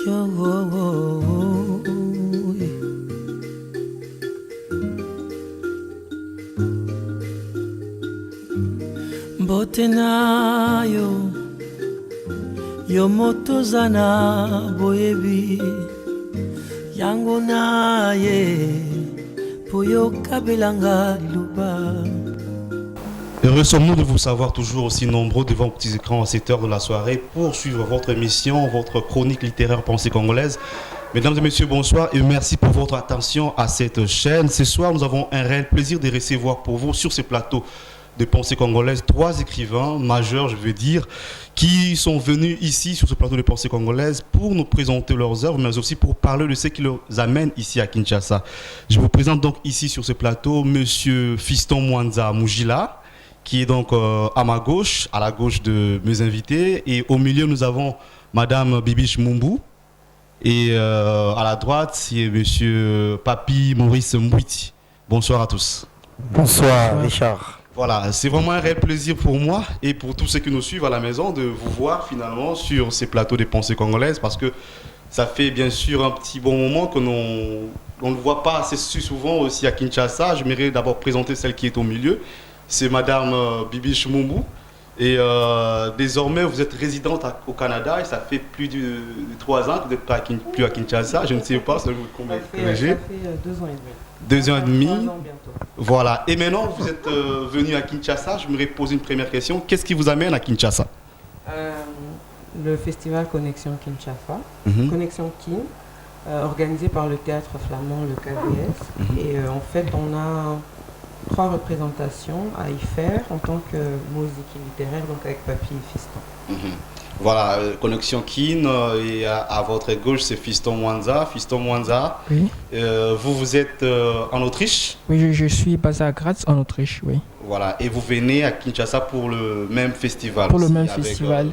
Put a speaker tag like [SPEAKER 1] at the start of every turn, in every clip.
[SPEAKER 1] Yo, oh, oh, oh, yeah. Mbote na yo moto zana boyebi yango na ye poyo kabelanga luba.
[SPEAKER 2] Heureux sommes-nous de vous savoir toujours aussi nombreux devant vos petits écrans à cette heure de la soirée pour suivre votre émission, votre chronique littéraire Pensée congolaise. Mesdames et messieurs, bonsoir et merci pour votre attention à cette chaîne. Ce soir, nous avons un réel plaisir de recevoir pour vous sur ce plateau de Pensée congolaise 3 écrivains majeurs, je veux dire, qui sont venus ici sur ce plateau de Pensée congolaise pour nous présenter leurs œuvres, mais aussi pour parler de ce qui les amène ici à Kinshasa. Je vous présente donc ici sur ce plateau Monsieur Fiston Mwanza Mujila, qui est donc à ma gauche, à la gauche de mes invités, et au milieu nous avons Madame Bibiche Mumbu, et à la droite c'est Monsieur Papi Maurice Mbouiti. Bonsoir à tous.
[SPEAKER 3] Bonsoir Richard.
[SPEAKER 2] Voilà, c'est vraiment un réel plaisir pour moi et pour tous ceux qui nous suivent à la maison de vous voir finalement sur ces plateaux des Pensées congolaises, parce que ça fait bien sûr un petit bon moment que on ne voit pas assez souvent aussi à Kinshasa. J'aimerais d'abord présenter celle qui est au milieu. C'est Madame Bibiche Mumbu. Et désormais, vous êtes résidente au Canada et ça fait plus de 3 ans que vous n'êtes plus à Kinshasa. Je ne sais pas, ça fait combien de temps?
[SPEAKER 4] Ça fait 2 ans et demi.
[SPEAKER 2] 2 ans et demi.
[SPEAKER 4] 3 ans bientôt.
[SPEAKER 2] Voilà. Et maintenant, vous êtes venu à Kinshasa. Je me poser une première question. Qu'est-ce qui vous amène à Kinshasa?
[SPEAKER 4] Le festival Connexion Kinshasa,
[SPEAKER 2] Mhm.
[SPEAKER 4] Connexion Kin, organisé par le théâtre flamand, le KBS. Et en fait, on a 3 représentations à y faire en tant que musique littéraire, donc avec Papi et Fiston.
[SPEAKER 2] Mhm. Voilà, Connexion Kin, et à votre gauche, c'est Fiston Mwanza. Fiston Mwanza,
[SPEAKER 5] Oui,
[SPEAKER 2] vous êtes en Autriche.
[SPEAKER 5] oui, je suis basé à Graz, en Autriche, oui.
[SPEAKER 2] Voilà, et vous venez à Kinshasa pour le même festival.
[SPEAKER 5] Pour le
[SPEAKER 2] aussi,
[SPEAKER 5] même
[SPEAKER 2] avec,
[SPEAKER 5] festival,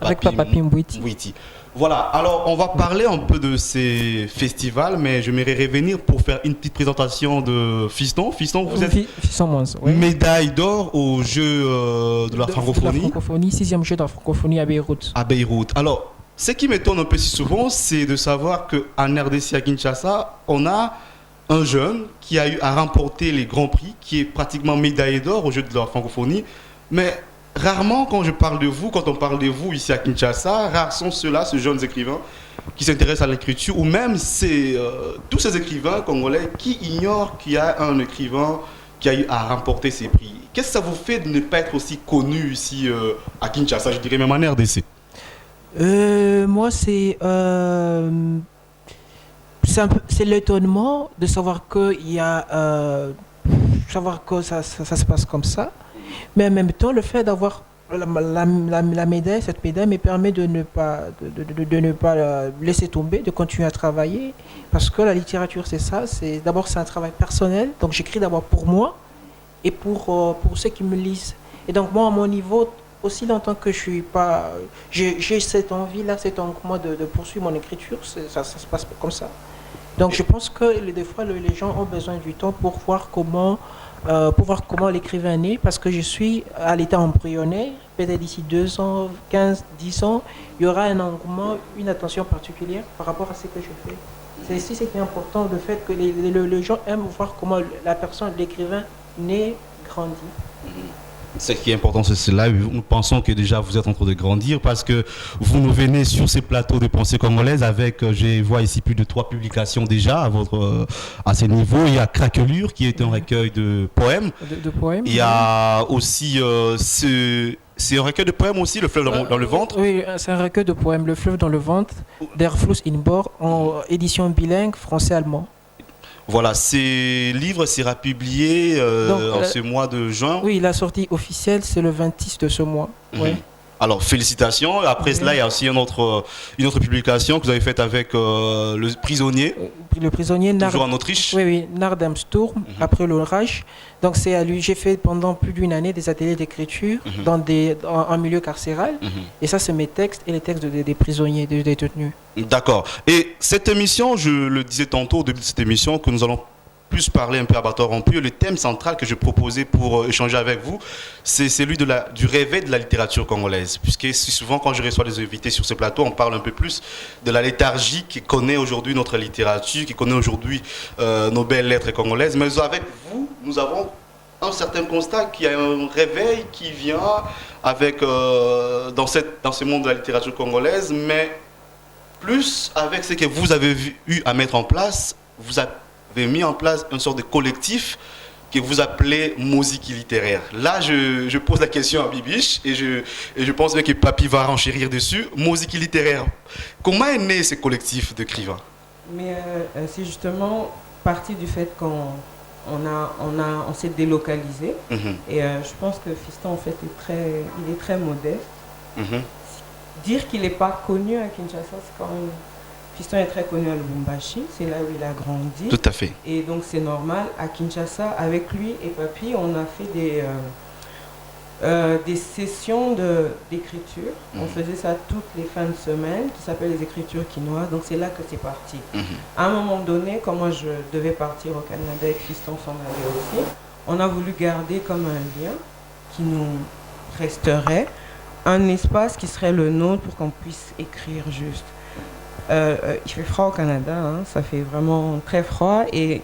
[SPEAKER 5] avec Papi Mbouiti.
[SPEAKER 2] Mbouiti. Voilà, alors on va parler un peu de ces festivals, mais je m'aimerais revenir pour faire une petite présentation de Fiston. Fiston, vous êtes
[SPEAKER 5] Fiston Mwanza, oui.
[SPEAKER 2] médaille d'or aux Jeux de la francophonie.
[SPEAKER 5] La francophonie, 6e jeu de la francophonie à Beyrouth.
[SPEAKER 2] À Beyrouth. Alors, ce qui m'étonne un peu si souvent, c'est de savoir qu'en RDC à Kinshasa, on a un jeune qui a eu à remporter les grands prix, qui est pratiquement médaillé d'or aux Jeux de la francophonie. Mais rarement, quand on parle de vous ici à Kinshasa, rares sont ceux-là, ces jeunes écrivains qui s'intéressent à l'écriture, ou même tous ces écrivains congolais qui ignorent qu'il y a un écrivain qui a eu à remporter ces prix. Qu'est-ce que ça vous fait de ne pas être aussi connu ici à Kinshasa, je dirais même en RDC?
[SPEAKER 5] Moi, c'est l'étonnement de savoir que ça se passe comme ça, mais en même temps le fait d'avoir la médaille, cette médaille me permet de ne pas laisser tomber, de continuer à travailler, parce que la littérature c'est ça, c'est un travail personnel, donc j'écris d'abord pour moi et pour ceux qui me lisent, et donc moi à mon niveau, aussi longtemps que je suis pas, j'ai cette envie-là, cet engouement de poursuivre mon écriture, ça se passe comme ça. Donc je pense que des fois les gens ont besoin du temps pour voir comment l'écrivain est, parce que je suis à l'état embryonnaire. Peut-être d'ici 2 ans, 15, 10 ans, il y aura un engouement, une attention particulière par rapport à ce que je fais. C'est ici ce qui est important, le fait que les gens aiment voir comment la personne, l'écrivain, naît, grandit.
[SPEAKER 2] Ce qui est important, c'est cela. Nous pensons que déjà vous êtes en train de grandir, parce que vous nous venez sur ces plateaux de Pensée congolaise avec, je vois ici plus de 3 publications déjà à ce niveau. Il y a Craquelure qui est un recueil de poèmes.
[SPEAKER 5] De poèmes.
[SPEAKER 2] Il y a aussi c'est un recueil de poèmes aussi, Le fleuve dans le ventre.
[SPEAKER 5] Oui, c'est un recueil de poèmes, Le fleuve dans le ventre, Der Fluss in Bord, en édition bilingue français-allemand.
[SPEAKER 2] Voilà, ces livres sera publié en ce mois de juin.
[SPEAKER 5] Oui, la sortie officielle, c'est le 26 de ce mois. Oui.
[SPEAKER 2] Alors, félicitations. Après cela, il y a aussi une autre publication que vous avez faite avec Le Prisonnier.
[SPEAKER 5] Le Prisonnier,
[SPEAKER 2] toujours en Autriche.
[SPEAKER 5] Oui, Nardamsturm, après l'orage. Donc, c'est à lui. J'ai fait pendant plus d'1 année des ateliers d'écriture en milieu carcéral. Et ça, c'est mes textes et les textes des prisonniers, des détenus.
[SPEAKER 2] D'accord. Et cette émission, je le disais tantôt au début de cette émission, que nous allons plus parler un peu à bâton rompu. Le thème central que je proposais pour échanger avec vous, c'est celui du réveil de la littérature congolaise. Puisque souvent, quand je reçois des invités sur ce plateau, on parle un peu plus de la léthargie qui connaît aujourd'hui notre littérature, qui connaît aujourd'hui nos belles lettres congolaises. Mais avec vous, nous avons un certain constat qu'il y a un réveil qui vient avec, dans ce monde de la littérature congolaise, mais plus avec ce que vous avez eu à mettre en place. Vous avez mis en place une sorte de collectif que vous appelez Musique littéraire. Là, je pose la question à Bibiche et je pense bien que Papy va renchérir dessus. Musique littéraire, comment est né ce collectif d'écrivains?
[SPEAKER 4] Mais c'est justement parti du fait qu'on s'est délocalisé. Et je pense que Fiston, en fait, il est très modeste. Dire qu'il n'est pas connu à Kinshasa, c'est quand même... Fiston est très connu à Lubumbashi, c'est là où il a grandi.
[SPEAKER 2] Tout à fait.
[SPEAKER 4] Et donc c'est normal, à Kinshasa, avec lui et Papy, on a fait des sessions d'écriture. On faisait ça toutes les fins de semaine, qui s'appellent les écritures quinoa. Donc c'est là que c'est parti. À un moment donné, quand moi je devais partir au Canada et que Fiston s'en allait aussi, on a voulu garder comme un lien qui nous resterait, un espace qui serait le nôtre pour qu'on puisse écrire juste. Il fait froid au Canada, hein, ça fait vraiment très froid et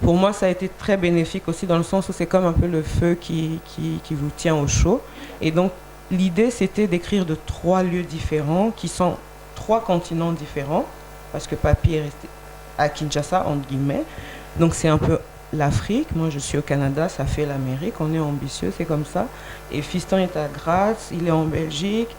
[SPEAKER 4] pour moi ça a été très bénéfique aussi dans le sens où c'est comme un peu le feu qui vous tient au chaud. Et donc l'idée c'était d'écrire de 3 lieux différents qui sont 3 continents différents parce que Papy est resté à Kinshasa entre guillemets, donc c'est un peu l'Afrique, moi je suis au Canada, ça fait l'Amérique, on est ambitieux, c'est comme ça. Et Fiston est à Graz, il est en Belgique,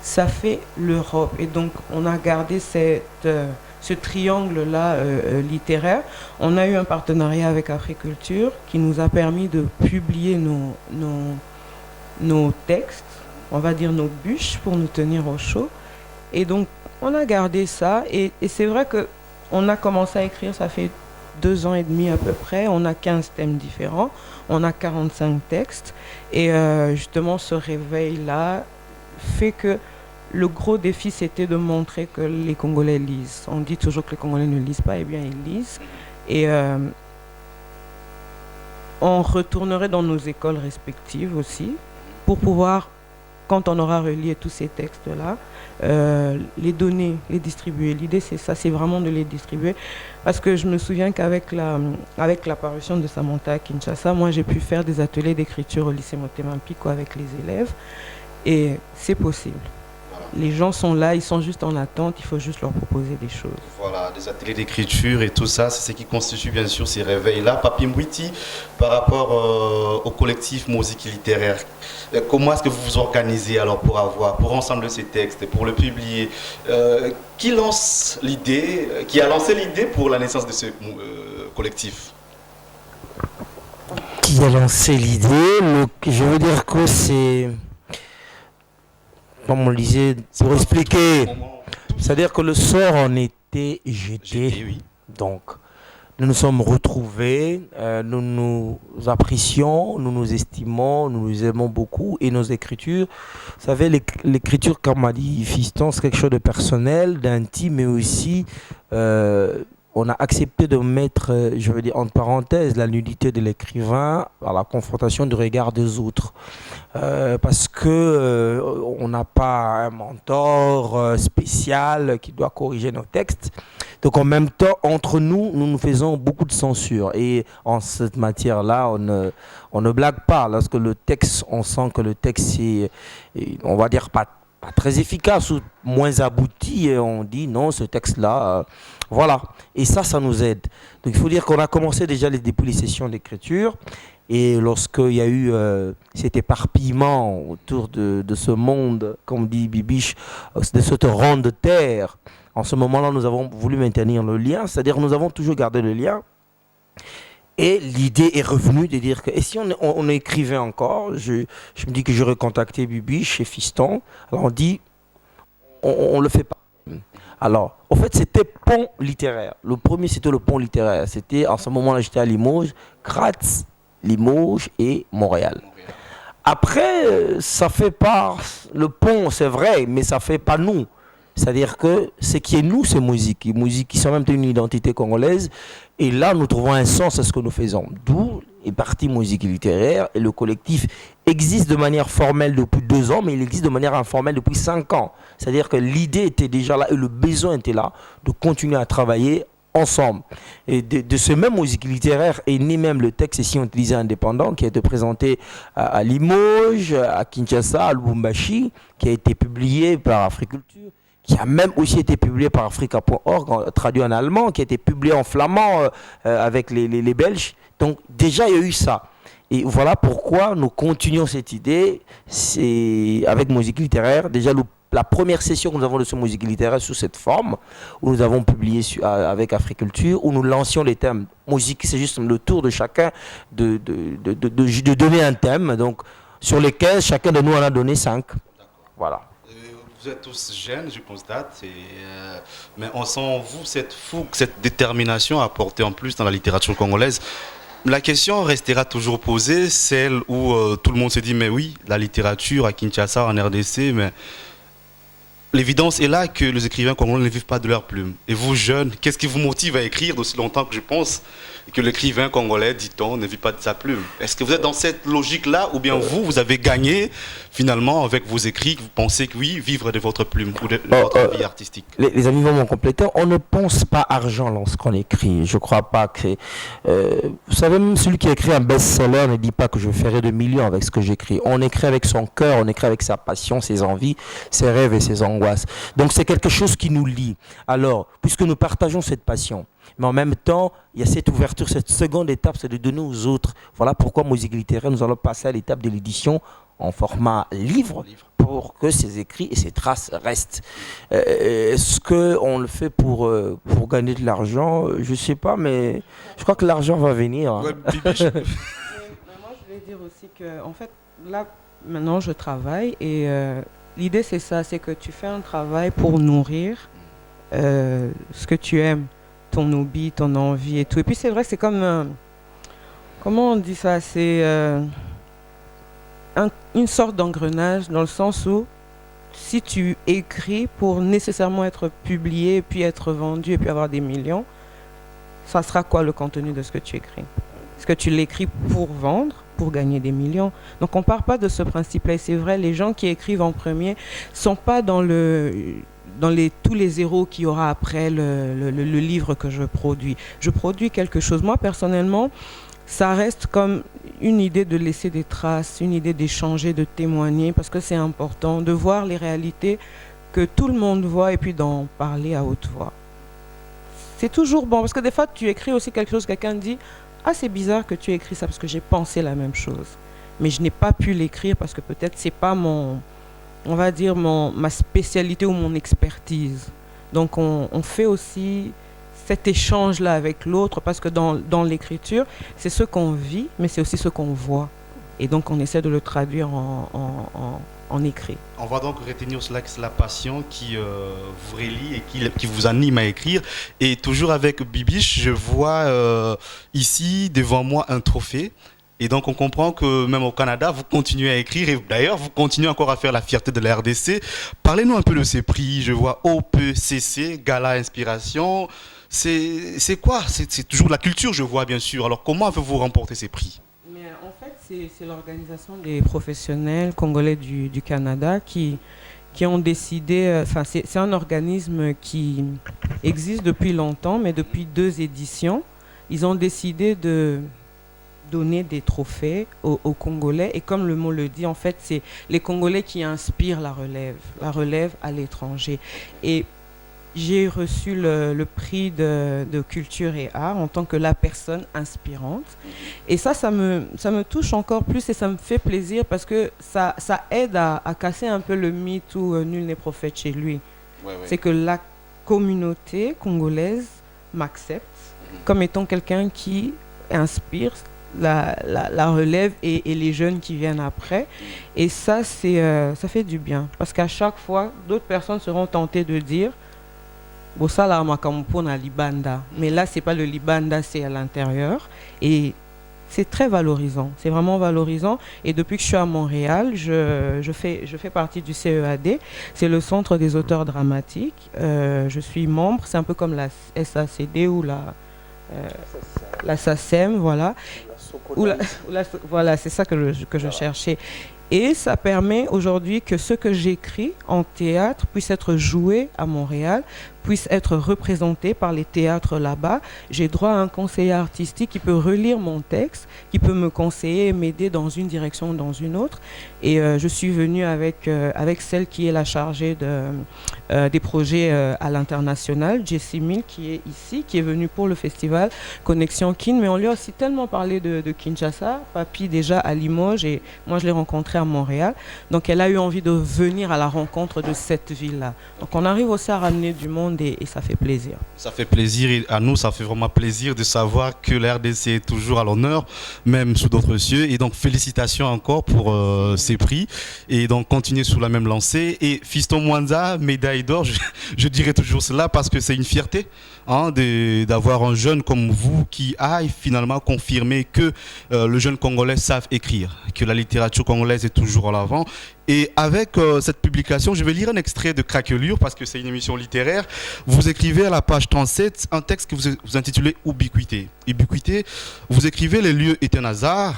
[SPEAKER 4] ça fait l'Europe. Et donc on a gardé ce triangle-là littéraire. On a eu un partenariat avec Africulture qui nous a permis de publier nos textes, on va dire nos bûches pour nous tenir au chaud. Et donc on a gardé ça et c'est vrai qu'on a commencé à écrire, ça fait 2 ans et demi à peu près, on a 15 thèmes différents, on a 45 textes et justement ce réveil-là fait que le gros défi c'était de montrer que les Congolais lisent. On dit toujours que les Congolais ne lisent pas, eh bien ils lisent et on retournerait dans nos écoles respectives aussi pour pouvoir, quand on aura relié tous ces textes-là, les donner, les distribuer. L'idée, c'est ça, c'est vraiment de les distribuer. Parce que je me souviens qu'avec l'apparition de Samantha à Kinshasa, moi, j'ai pu faire des ateliers d'écriture au lycée Motema Mpiko avec les élèves. Et c'est possible. Les gens sont là, ils sont juste en attente, il faut juste leur proposer des choses.
[SPEAKER 2] Voilà, des ateliers d'écriture et tout ça, c'est ce qui constitue bien sûr ces réveils-là. Papy Mbouiti, par rapport au collectif Musique littéraire, comment est-ce que vous vous organisez alors pour ensemble ces textes, pour le publier? Qui a lancé l'idée pour la naissance de ce collectif?
[SPEAKER 3] Qui a lancé l'idée? Je veux dire que c'est... Comme on le disait, pour expliquer, c'est-à-dire que le sort en était jeté.
[SPEAKER 2] Oui.
[SPEAKER 3] Donc, nous nous sommes retrouvés, nous nous apprécions, nous nous estimons, nous nous aimons beaucoup. Et nos écritures, vous savez, l'écriture, comme m'a dit Fiston, c'est quelque chose de personnel, d'intime, mais aussi... on a accepté de mettre, je veux dire, entre parenthèses, la nudité de l'écrivain à la confrontation du regard des autres. Parce que on n'a pas un mentor spécial qui doit corriger nos textes. Donc en même temps, entre nous, nous faisons beaucoup de censure. Et en cette matière-là, on ne blague pas. Lorsque le texte, on sent que le texte est, on va dire, pas très efficace ou moins abouti, et on dit non, ce texte-là, voilà. Et ça nous aide. Donc il faut dire qu'on a commencé déjà depuis les sessions d'écriture, et lorsqu'il y a eu cet éparpillement autour de ce monde, comme dit Bibiche, de cette ronde terre, en ce moment-là, nous avons voulu maintenir le lien, c'est-à-dire nous avons toujours gardé le lien. Et l'idée est revenue de dire que, et si on écrivait encore, je me dis que j'aurais contacté Bibiche et Fiston, alors on dit, on le fait pas. Alors, en fait, c'était pont littéraire. Le premier, c'était le pont littéraire. C'était, en ce moment-là, j'étais à Limoges, Graz, Limoges et Montréal. Après, ça fait pas, le pont, c'est vrai, mais ça fait pas nous. C'est-à-dire que ce qui est nous, c'est musique. Musique qui sont même une identité congolaise. Et là, nous trouvons un sens à ce que nous faisons. D'où est partie Musique Littéraire. Et le collectif existe de manière formelle depuis 2 ans, mais il existe de manière informelle depuis 5 ans. C'est-à-dire que l'idée était déjà là et le besoin était là de continuer à travailler ensemble. Et de ce même Musique Littéraire est né même le texte ici utilisé indépendant qui a été présenté à Limoges, à Kinshasa, à Lubumbashi, qui a été publié par Africulture, qui a même aussi été publié par Africa.org, traduit en allemand, qui a été publié en flamand avec les Belges. Donc déjà, il y a eu ça. Et voilà pourquoi nous continuons cette idée. C'est avec Musique Littéraire. Déjà, la première session que nous avons de ce Musique Littéraire sous cette forme, où nous avons publié avec Africulture, où nous lancions les thèmes. Musique, c'est juste le tour de chacun de donner un thème. Donc, sur les 15, chacun de nous en a donné 5. Voilà.
[SPEAKER 2] Vous êtes tous jeunes, je constate, mais on sent en vous cette fougue, cette détermination à apporter en plus dans la littérature congolaise. La question restera toujours posée, celle où tout le monde se dit, mais oui, la littérature à Kinshasa, en RDC, mais l'évidence est là que les écrivains congolais ne vivent pas de leur plume. Et vous, jeunes, qu'est-ce qui vous motive à écrire d'aussi longtemps que je pense que l'écrivain congolais, dit-on, ne vit pas de sa plume? Est-ce que vous êtes dans cette logique-là ou bien vous avez gagné finalement avec vos écrits, que vous pensez que oui, vivre de votre plume ou de votre vie artistique?
[SPEAKER 3] Les amis vont m'en compléter. On ne pense pas argent lorsqu'on écrit. Je ne crois pas que... vous savez, même celui qui écrit un best-seller ne dit pas que je ferai de millions avec ce que j'écris. On écrit avec son cœur, on écrit avec sa passion, ses envies, ses rêves et ses angoisses. Donc c'est quelque chose qui nous lie. Alors, puisque nous partageons cette passion, mais en même temps, il y a cette ouverture, cette seconde étape, c'est de donner aux autres. Voilà pourquoi Musique Littéraire, nous allons passer à l'étape de l'édition en format livre pour que ces écrits et ces traces restent. Est-ce qu'on le fait pour gagner de l'argent? Je ne sais pas, mais je crois que l'argent va venir.
[SPEAKER 2] Ouais,
[SPEAKER 4] Moi, je voulais dire aussi que, en fait, là, maintenant, je travaille et l'idée, c'est ça, c'est que tu fais un travail pour nourrir ce que tu aimes, ton hobby, ton envie et tout. Et puis, c'est vrai, c'est comme... comment on dit ça? C'est une sorte d'engrenage dans le sens où si tu écris pour nécessairement être publié, puis être vendu et puis avoir des millions, ça sera quoi le contenu de ce que tu écris? Est-ce que tu l'écris pour vendre, pour gagner des millions? Donc on ne part pas de ce principe-là. Et c'est vrai, les gens qui écrivent en premier ne sont pas dans tous les zéros qu'il y aura après le livre que je produis. Je produis quelque chose. Moi, personnellement, ça reste comme une idée de laisser des traces, une idée d'échanger, de témoigner, parce que c'est important de voir les réalités que tout le monde voit et puis d'en parler à haute voix. C'est toujours bon, parce que des fois, tu écris aussi quelque chose, quelqu'un dit « Ah, c'est bizarre que tu aies écrit ça, parce que j'ai pensé la même chose. » Mais je n'ai pas pu l'écrire parce que peut-être c'est pas on va dire, ma spécialité ou mon expertise. Donc, on fait aussi cet échange-là avec l'autre, parce que dans l'écriture, c'est ce qu'on vit, mais c'est aussi ce qu'on voit. Et donc, on essaie de le traduire en écrit.
[SPEAKER 2] On va donc retenir cela, que c'est la passion qui vous relie et qui vous anime à écrire. Et toujours avec Bibiche, je vois ici, devant moi, un trophée. Et donc, on comprend que même au Canada, vous continuez à écrire. Et d'ailleurs, vous continuez encore à faire la fierté de la RDC. Parlez-nous un peu de ces prix. Je vois OPCC, Gala Inspiration. C'est quoi? C'est toujours la culture, je vois, bien sûr. Alors, comment avez-vous remporté ces prix?
[SPEAKER 4] Mais en fait, c'est l'organisation des professionnels congolais du Canada qui ont décidé... Enfin, c'est un organisme qui existe depuis longtemps, mais depuis 2 éditions, ils ont décidé de donner des trophées aux Congolais. Et comme le mot le dit, en fait, c'est les Congolais qui inspirent la relève à l'étranger. Et j'ai reçu le prix de culture et art en tant que la personne inspirante. Et ça me touche encore plus et ça me fait plaisir parce que ça aide à casser un peu le mythe où nul n'est prophète chez lui. Ouais. C'est que la communauté congolaise m'accepte comme étant quelqu'un qui inspire la relève et les jeunes qui viennent après. Et ça, ça fait du bien. Parce qu'à chaque fois, d'autres personnes seront tentées de dire mais là, c'est pas le Libanda, c'est à l'intérieur. Et c'est très valorisant. C'est vraiment valorisant. Et depuis que je suis à Montréal, je fais partie du CEAD. C'est le Centre des auteurs dramatiques. Je suis membre. C'est un peu comme la SACD ou la SACEM, voilà. Voilà, c'est ça que je cherchais. Et ça permet aujourd'hui que ce que j'écris en théâtre puisse être joué à Montréal, puisse être représenté par les théâtres là-bas. J'ai droit à un conseiller artistique qui peut relire mon texte, qui peut me conseiller et m'aider dans une direction ou dans une autre. Et je suis venue avec celle qui est la chargée des projets à l'international, Jessie Mill, qui est ici, qui est venue pour le festival Connexion Kin. Mais on lui a aussi tellement parlé de Kinshasa, Papi déjà à Limoges, et moi je l'ai rencontré à Montréal. Donc elle a eu envie de venir à la rencontre de cette ville-là. Donc on arrive aussi à ramener du monde et ça fait plaisir.
[SPEAKER 2] Ça fait plaisir et à nous, ça fait vraiment plaisir de savoir que la RDC est toujours à l'honneur, même sous d'autres cieux. Et donc félicitations encore pour ces prix. Et donc continuez sous la même lancée. Et Fiston Mwanza, médaille d'or, je dirais toujours cela parce que c'est une fierté d'avoir un jeune comme vous qui aille finalement confirmer que le jeune Congolais savent écrire, que la littérature congolaise est toujours en avant. Et avec cette publication, je vais lire un extrait de Craquelure parce que c'est une émission littéraire. Vous écrivez à la page 37 un texte que vous intitulez Ubiquité. Ubiquité, vous écrivez: les lieux est un hasard.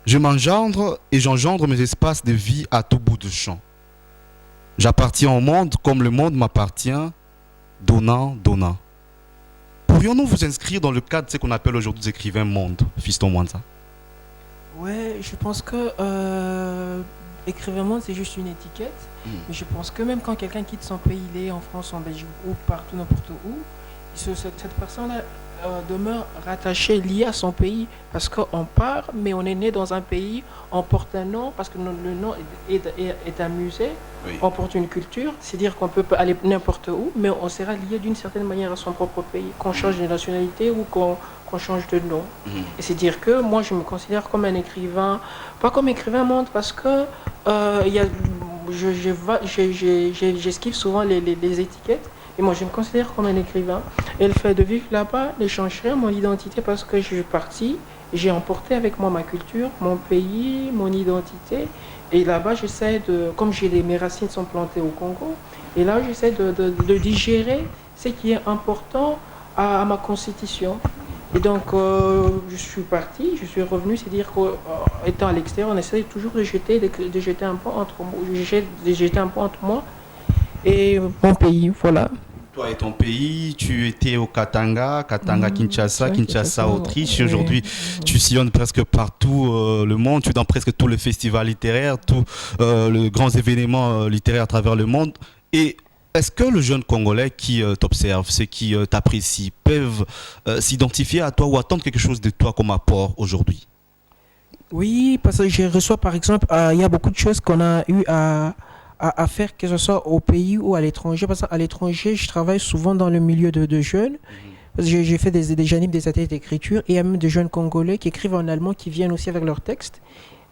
[SPEAKER 2] Je m'engendre et j'engendre mes espaces de vie à tout bout de champ. J'appartiens au monde comme le monde m'appartient, donnant, donnant. Pourrions-nous vous inscrire dans le cadre de ce qu'on appelle aujourd'hui des écrivains monde, Fiston Mwanza?
[SPEAKER 5] Ouais, je pense que écrivain monde, c'est juste une étiquette. Mais je pense que même quand quelqu'un quitte son pays, il est en France, en Belgique ou partout, n'importe où, cette personne-là demeure rattachée, liée à son pays. Parce qu'on part, mais on est né dans un pays, on porte un nom, parce que le nom est un musée, oui. On porte une culture, c'est-à-dire qu'on peut aller n'importe où, mais on sera lié d'une certaine manière à son propre pays, qu'on change de nationalité ou qu'on change de nom. Et c'est-à-dire que moi, je me considère comme un écrivain, pas comme écrivain monde, parce que j'esquive souvent les étiquettes. Et moi, je me considère comme un écrivain. Et le fait de vivre là-bas ne change rien à mon identité parce que je suis parti, j'ai emporté avec moi ma culture, mon pays, mon identité. Et là-bas, j'essaie comme mes racines sont plantées au Congo, et là, j'essaie de digérer ce qui est important à ma constitution. Et donc, je suis parti, je suis revenu, c'est-à-dire qu'étant à l'extérieur, on essaie toujours de jeter un pont entre moi et mon pays, voilà.
[SPEAKER 2] Toi et ton pays, tu étais au Katanga, Kinshasa, Kinshasa, Autriche. Aujourd'hui, tu sillonnes presque partout le monde. Tu es dans presque tous les festivals littéraires, tous les grands événements littéraires à travers le monde. Et est-ce que le jeune Congolais qui t'observe, ceux qui t'apprécient, peuvent s'identifier à toi ou attendre quelque chose de toi comme apport aujourd'hui?
[SPEAKER 5] Oui, parce que je reçois par exemple, il y a beaucoup de choses qu'on a eu à faire, que ce soit au pays ou à l'étranger. Parce qu'à l'étranger, je travaille souvent dans le milieu de jeunes. Parce que j'ai fait j'anime des ateliers d'écriture et il y a même des jeunes Congolais qui écrivent en allemand qui viennent aussi avec leurs textes.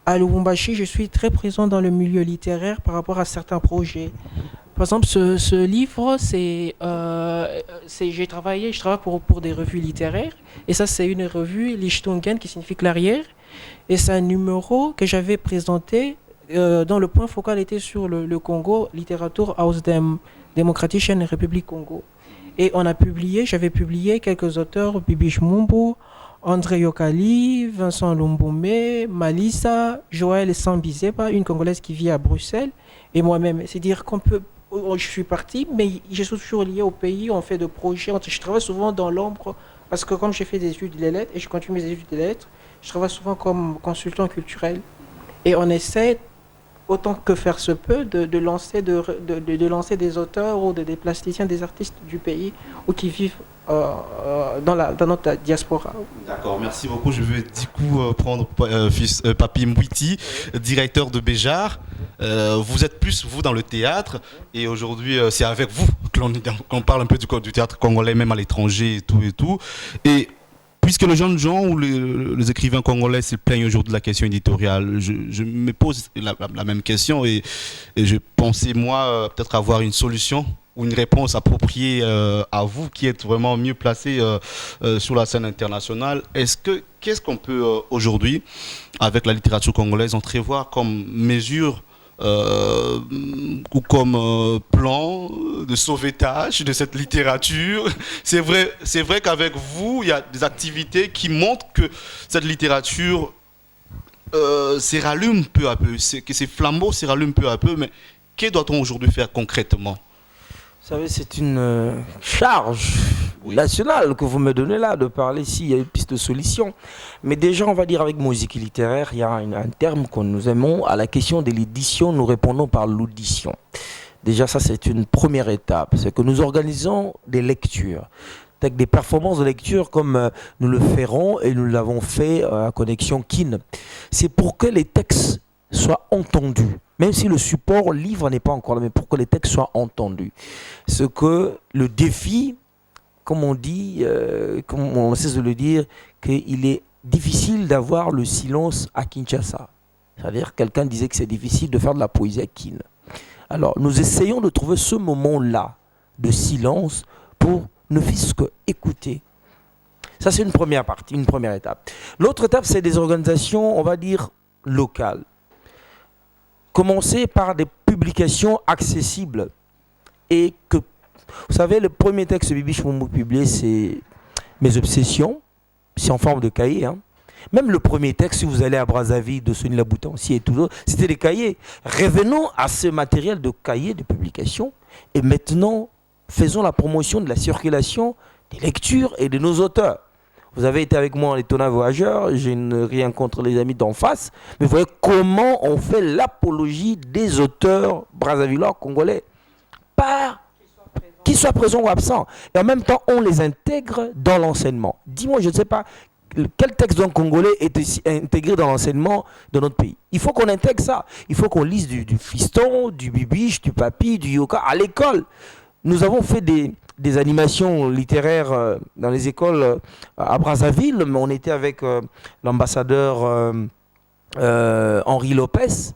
[SPEAKER 5] À Lubumbashi, je suis très présent dans le milieu littéraire par rapport à certains projets. Par exemple, ce livre, je travaille pour des revues littéraires. Et ça, c'est une revue, Lichtungen, qui signifie clairière. Et c'est un numéro que j'avais présenté dont le point focal était sur le Congo, littérature aus dem Demokratischen Republik Congo. Et j'avais publié quelques auteurs, Bibi Chmumbu, André Yokali, Vincent Lumbumé, Malissa, Joël Sambizeba, une Congolaise qui vit à Bruxelles, et moi-même. C'est-à-dire je suis parti, mais je suis toujours lié au pays, on fait des projets, je travaille souvent dans l'ombre, parce que comme j'ai fait des études des lettres, et je continue mes études des lettres, je travaille souvent comme consultant culturel. Et on essaie, autant que faire se peut, de lancer des auteurs ou des plasticiens, des artistes du pays ou qui vivent dans notre diaspora.
[SPEAKER 2] D'accord, merci beaucoup. Je vais du coup prendre Papi Mbouiti, directeur de Béjar. Vous êtes plus, vous, dans le théâtre, et aujourd'hui, c'est avec vous qu'on parle un peu du théâtre congolais, même à l'étranger et tout. Et puisque les jeunes gens ou les écrivains congolais se plaignent aujourd'hui de la question éditoriale, je me pose la même question et je pensais, moi, peut-être avoir une solution ou une réponse appropriée à vous qui êtes vraiment mieux placé sur la scène internationale. Qu'est-ce qu'on peut aujourd'hui, avec la littérature congolaise, entrevoir comme mesure ou comme plan de sauvetage de cette littérature? C'est vrai qu'avec vous, il y a des activités qui montrent que cette littérature se rallume peu à peu, que ces flambeaux se rallument peu à peu, mais que doit-on aujourd'hui faire concrètement?
[SPEAKER 3] Vous savez, c'est une charge nationale que vous me donnez là, de parler s'il y a une piste de solution. Mais déjà, on va dire avec musique littéraire, il y a un terme que nous aimons. À la question de l'édition, nous répondons par l'audition. Déjà, ça, c'est une première étape. C'est que nous organisons des lectures, des performances de lecture comme nous le ferons et nous l'avons fait à Connexion Kin. C'est pour que les textes soient entendus. Même si le support livre n'est pas encore là, mais pour que les textes soient entendus. Ce que le défi, comme on dit, comme on cesse de le dire, qu'il est difficile d'avoir le silence à Kinshasa. C'est-à-dire, quelqu'un disait que c'est difficile de faire de la poésie à Kin. Alors, nous essayons de trouver ce moment-là de silence pour ne fût-ce que écouter. Ça, c'est une première partie, une première étape. L'autre étape, c'est des organisations, on va dire, locales. Commencer par des publications accessibles et que, vous savez, le premier texte que Bibi Chmoumou publié, c'est Mes Obsessions, c'est en forme de cahier. Hein. Même le premier texte, si vous allez à Brazzaville de Sonny Laboutancy et tout, c'était des cahiers. Revenons à ce matériel de cahier de publication et maintenant, faisons la promotion de la circulation des lectures et de nos auteurs. Vous avez été avec moi en étonnant voyageur, je n'ai rien contre les amis d'en face, mais vous voyez comment on fait l'apologie des auteurs brazzavillois congolais, qu'ils soient présents ou absents. Et en même temps, on les intègre dans l'enseignement. Dis-moi, je ne sais pas, quel texte d'un Congolais est intégré dans l'enseignement de notre pays? Il faut qu'on intègre ça. Il faut qu'on lise du Fiston, du Bibiche, du Papi, du Yoka à l'école. Nous avons fait des animations littéraires dans les écoles à Brazzaville, mais on était avec l'ambassadeur Henri Lopez.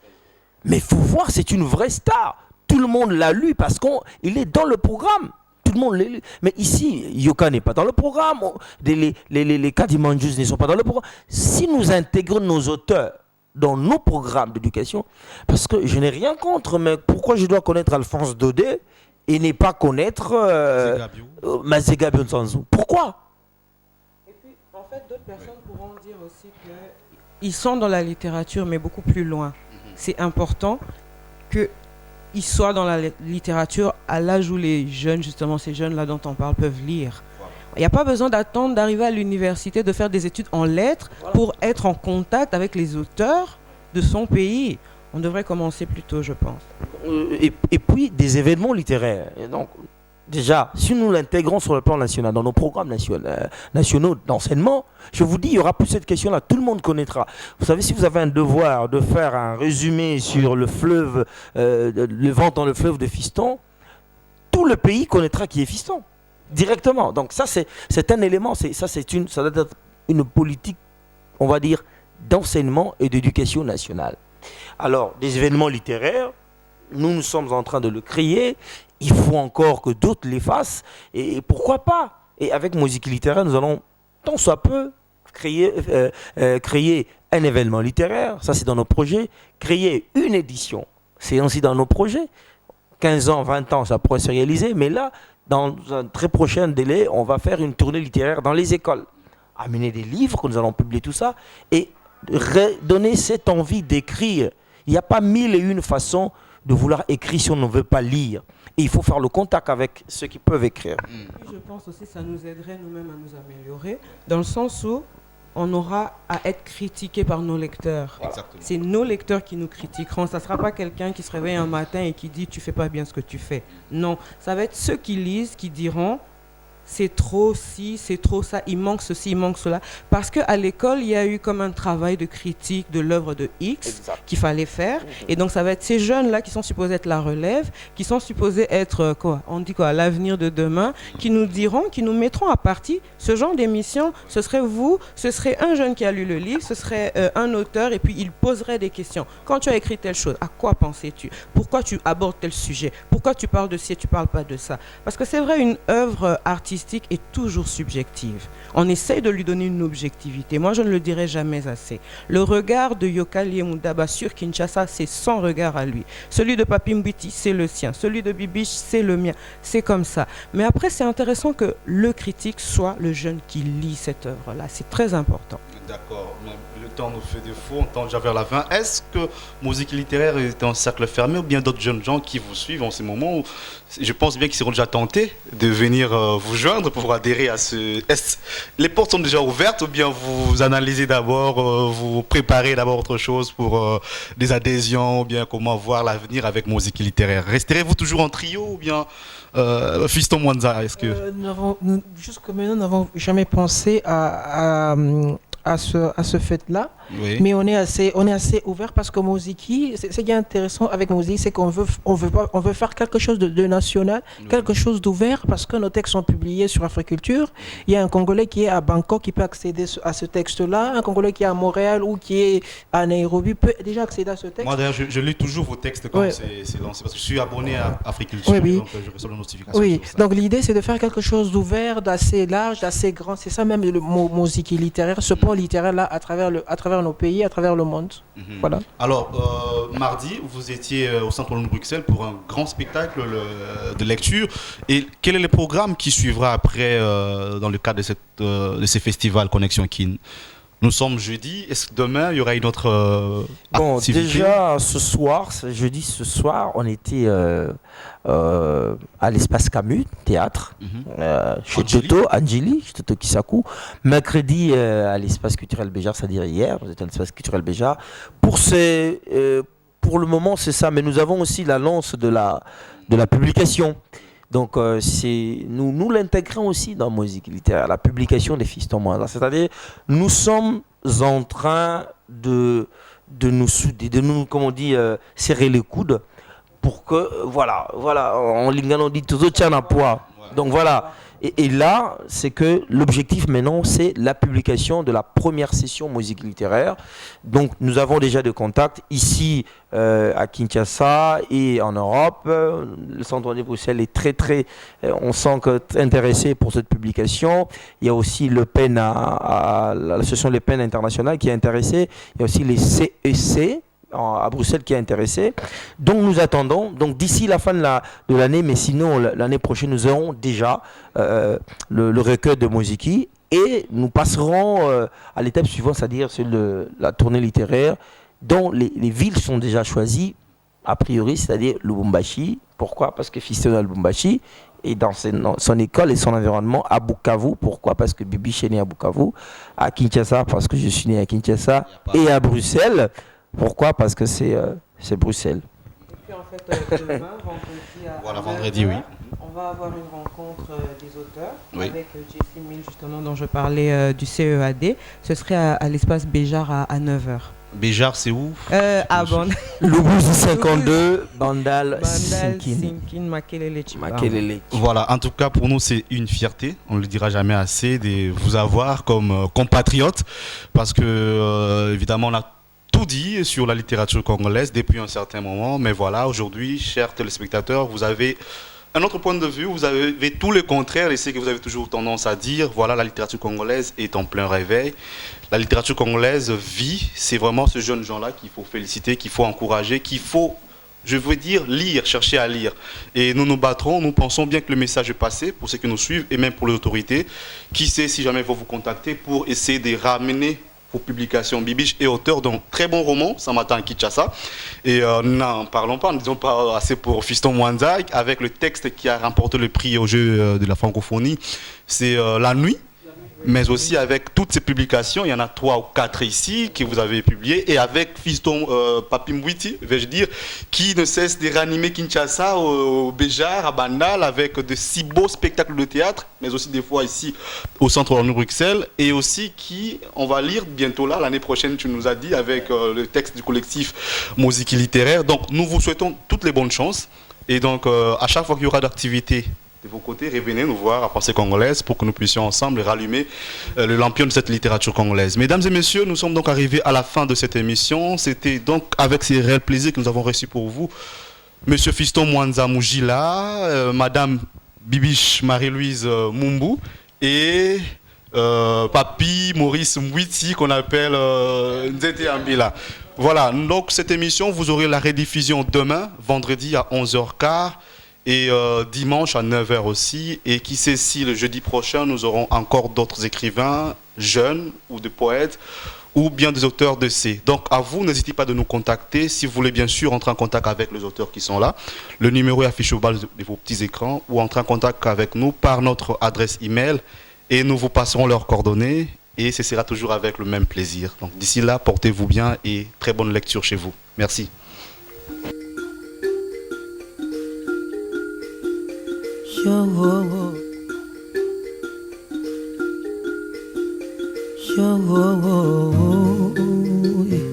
[SPEAKER 3] Mais il faut voir, c'est une vraie star. Tout le monde l'a lu parce qu'il est dans le programme. Tout le monde l'a lu. Mais ici, Yoka n'est pas dans le programme. Les Kadimandjus ne sont pas dans le programme. Si nous intégrons nos auteurs dans nos programmes d'éducation, parce que je n'ai rien contre, mais pourquoi je dois connaître Alphonse Daudet et ne pas connaître Mazega Bionsanzou? Pourquoi?
[SPEAKER 4] Et puis, en fait, d'autres personnes pourront dire aussi qu'ils sont dans la littérature, mais beaucoup plus loin. C'est important qu'ils soient dans la littérature à l'âge où les jeunes, justement, ces jeunes-là dont on parle, peuvent lire. Il n'y a pas besoin d'attendre d'arriver à l'université, de faire des études en lettres pour être en contact avec les auteurs de son pays. On devrait commencer plus tôt, je pense.
[SPEAKER 3] Et puis, des événements littéraires. Et donc, déjà, si nous l'intégrons sur le plan national, dans nos programmes nationaux d'enseignement, je vous dis, il n'y aura plus cette question-là. Tout le monde connaîtra. Vous savez, si vous avez un devoir de faire un résumé sur le fleuve, le vent dans le fleuve de Fiston, tout le pays connaîtra qui est Fiston, directement. Donc ça, c'est un élément, ça doit être une politique, on va dire, d'enseignement et d'éducation nationale. Alors, des événements littéraires, nous sommes en train de le créer. Il faut encore que d'autres les fassent. Et pourquoi pas? Et avec musique littéraire, nous allons, tant soit peu, créer un événement littéraire. Ça, c'est dans nos projets. Créer une édition, c'est aussi dans nos projets. 15 ans, 20 ans, ça pourrait se réaliser. Mais là, dans un très prochain délai, on va faire une tournée littéraire dans les écoles. Amener des livres, que nous allons publier tout ça. Et redonner cette envie d'écrire. Il n'y a pas 1001 façons de vouloir écrire si on ne veut pas lire. Et il faut faire le contact avec ceux qui peuvent écrire.
[SPEAKER 4] Je pense aussi que ça nous aiderait nous-mêmes à nous améliorer, dans le sens où on aura à être critiqué par nos lecteurs.
[SPEAKER 2] Exactement.
[SPEAKER 4] C'est nos lecteurs qui nous critiqueront. Ça ne sera pas quelqu'un qui se réveille un matin et qui dit « tu ne fais pas bien ce que tu fais ». Non, ça va être ceux qui lisent, qui diront « c'est trop ci, c'est trop ça, il manque ceci, il manque cela. Parce qu'à l'école, il y a eu comme un travail de critique de l'œuvre de X qu'il fallait faire. Et donc, ça va être ces jeunes-là qui sont supposés être la relève, qui sont supposés être, l'avenir de demain, qui nous diront, qui nous mettront à partie ce genre d'émission. Ce serait vous, ce serait un jeune qui a lu le livre, ce serait un auteur, et puis il poserait des questions. Quand tu as écrit telle chose, à quoi pensais-tu? Pourquoi tu abordes tel sujet? Pourquoi tu parles de ci et tu ne parles pas de ça? Parce que c'est vrai, une œuvre artistique est toujours subjective. On essaye de lui donner une objectivité. Moi, je ne le dirai jamais assez. Le regard de Yokali Mudaba sur Kinshasa, c'est son regard à lui. Celui de Papi Mbiti, c'est le sien. Celui de Bibiche, c'est le mien. C'est comme ça. Mais après, c'est intéressant que le critique soit le jeune qui lit cette œuvre-là. C'est très important.
[SPEAKER 2] D'accord, mais le temps nous fait défaut, on tend déjà vers la fin. Est-ce que musique littéraire est un cercle fermé ou bien d'autres jeunes gens qui vous suivent en ce moment? Je pense bien qu'ils seront déjà tentés de venir vous joindre pour adhérer à ce... Les portes sont déjà ouvertes ou bien vous analysez d'abord, vous préparez d'abord autre chose pour des adhésions ou bien comment voir l'avenir avec musique littéraire? Resterez-vous toujours en trio ou bien Fiston Mwanza, est-ce que...
[SPEAKER 5] Jusqu'à maintenant, nous n'avons jamais pensé à ce fait-là,
[SPEAKER 2] oui.
[SPEAKER 5] Mais on est assez ouvert parce que Moziki, c'est bien intéressant avec Moziki, c'est qu'on veut faire quelque chose de national, oui. Quelque chose d'ouvert parce que nos textes sont publiés sur Africulture. Il y a un Congolais qui est à Bangkok qui peut accéder à ce texte-là, un Congolais qui est à Montréal ou qui est à Nairobi peut déjà accéder à ce texte.
[SPEAKER 2] Moi d'ailleurs, je lis toujours vos textes quand
[SPEAKER 5] oui.
[SPEAKER 2] c'est lancé parce que je suis abonné à Africulture,
[SPEAKER 5] oui, oui.
[SPEAKER 2] Donc je reçois la notification.
[SPEAKER 5] Oui, donc l'idée c'est de faire quelque chose d'ouvert, d'assez large, d'assez grand. C'est ça même le mot Moziki littéraire, ce pont littéraire là à travers nos pays, à travers le monde. Voilà.
[SPEAKER 2] Alors, mardi, vous étiez au Centre de Bruxelles pour un grand spectacle de lecture. Et quel est le programme qui suivra après dans le cadre de ces festivals Connexion Kin? Nous sommes jeudi. Est-ce que demain, il y aura une autre activité?
[SPEAKER 3] Déjà, jeudi ce soir, on était à l'espace Camus, théâtre, chez Angeli, chez Toto Kisaku. Mercredi, à l'espace culturel Béjar, c'est-à-dire hier, vous êtes à l'espace culturel Béjar. Pour le moment, c'est ça. Mais nous avons aussi la lance de la publication. Donc, nous l'intégrons aussi dans Musique littéraire, la publication des Fistons Mwanza. C'est-à-dire, nous sommes en train de nous souder, de nous, comme on dit, serrer les coudes pour que, voilà, en lingala on dit tout tient à poids. Donc voilà. Et là, c'est que l'objectif maintenant, c'est la publication de la première session musique littéraire. Donc, nous avons déjà des contacts ici à Kinshasa et en Europe. Le Centre de Bruxelles est très, on sent intéressé pour cette publication. Il y a aussi le PEN l'association Les PEN internationale qui est intéressée. Il y a aussi les CEC. À Bruxelles qui est intéressé. Donc nous attendons, donc d'ici la fin de l'année, mais sinon l'année prochaine, nous aurons déjà le recueil de Moziki et nous passerons à l'étape suivante, c'est-à-dire c'est la tournée littéraire dont les villes sont déjà choisies, a priori, c'est-à-dire Lubumbashi. Pourquoi? Parce que Fiston à Lubumbashi et dans son école et son environnement à Bukavu. Pourquoi? Parce que Bibi est né à Bukavu, à Kinshasa parce que je suis né à Kinshasa et à Bruxelles. Pourquoi? Parce que c'est Bruxelles.
[SPEAKER 4] Et puis en fait, demain,
[SPEAKER 2] vendredi, oui.
[SPEAKER 4] On va avoir une rencontre des auteurs avec Jessie Mill, justement, dont je parlais du CEAD. Ce serait à l'espace Béjar à 9h.
[SPEAKER 2] Béjar, c'est où?
[SPEAKER 4] À Bandal.
[SPEAKER 3] Lubuzi 52, Bandal,
[SPEAKER 4] Sinkin, Makelele.
[SPEAKER 2] Voilà, en tout cas, pour nous, c'est une fierté. On ne le dira jamais assez de vous avoir comme compatriotes. Parce que, évidemment, on a tout dit sur la littérature congolaise depuis un certain moment, mais voilà, aujourd'hui, chers téléspectateurs, vous avez un autre point de vue, vous avez tout le contraire, et c'est que vous avez toujours tendance à dire, voilà, la littérature congolaise est en plein réveil, la littérature congolaise vit, c'est vraiment ce jeune gens-là qu'il faut féliciter, qu'il faut encourager, qu'il faut, je veux dire, lire, chercher à lire. Et nous nous battrons, nous pensons bien que le message est passé pour ceux qui nous suivent, et même pour les autorités, qui sait si jamais ils vont vous contacter pour essayer de ramener aux publications. Bibiche est auteur d'un très bon roman, Samata en Kinshasa. Et n'en parlons pas, ne disons pas assez pour Fiston Mwanza, avec le texte qui a remporté le prix au jeu de la francophonie. C'est La Nuit. mais aussi avec toutes ces publications. Il y en a 3 ou 4 ici que vous avez publiées, et avec Fiston Papi Mwiti, vais-je dire, qui ne cesse de réanimer Kinshasa au Béjar, à Bandal, avec de si beaux spectacles de théâtre, mais aussi des fois ici au centre de Bruxelles, et aussi qui, on va lire bientôt là, l'année prochaine, tu nous as dit, avec le texte du collectif Musique littéraire. Donc nous vous souhaitons toutes les bonnes chances, et donc à chaque fois qu'il y aura d'activités de vos côtés, revenez nous voir à Pensée Congolaise pour que nous puissions ensemble rallumer le lampion de cette littérature congolaise. Mesdames et messieurs, nous sommes donc arrivés à la fin de cette émission. C'était donc avec ces réels plaisirs que nous avons reçu pour vous Monsieur Fiston Mwanza Mujila, Madame Bibiche Marie-Louise Mumbu et Papi Maurice Mwiti qu'on appelle Nzete Ambila. Voilà, donc cette émission, vous aurez la rediffusion demain, vendredi à 11h15. Et dimanche à 9h aussi. Et qui sait si le jeudi prochain, nous aurons encore d'autres écrivains jeunes ou des poètes ou bien des auteurs de C. Donc à vous, n'hésitez pas de nous contacter. Si vous voulez bien sûr entrer en contact avec les auteurs qui sont là, le numéro est affiché au bas de vos petits écrans, ou entrer en contact avec nous par notre adresse email et nous vous passerons leurs coordonnées et ce sera toujours avec le même plaisir. Donc d'ici là, portez-vous bien et très bonne lecture chez vous. Merci.
[SPEAKER 1] Yo, oh, oh. Yo, oh, oh, oh, yeah.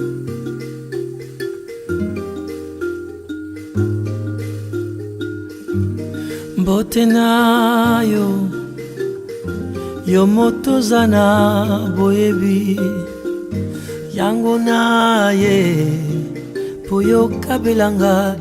[SPEAKER 1] Mbote na yo moto zana boyebi yango na ye po yo kabelanga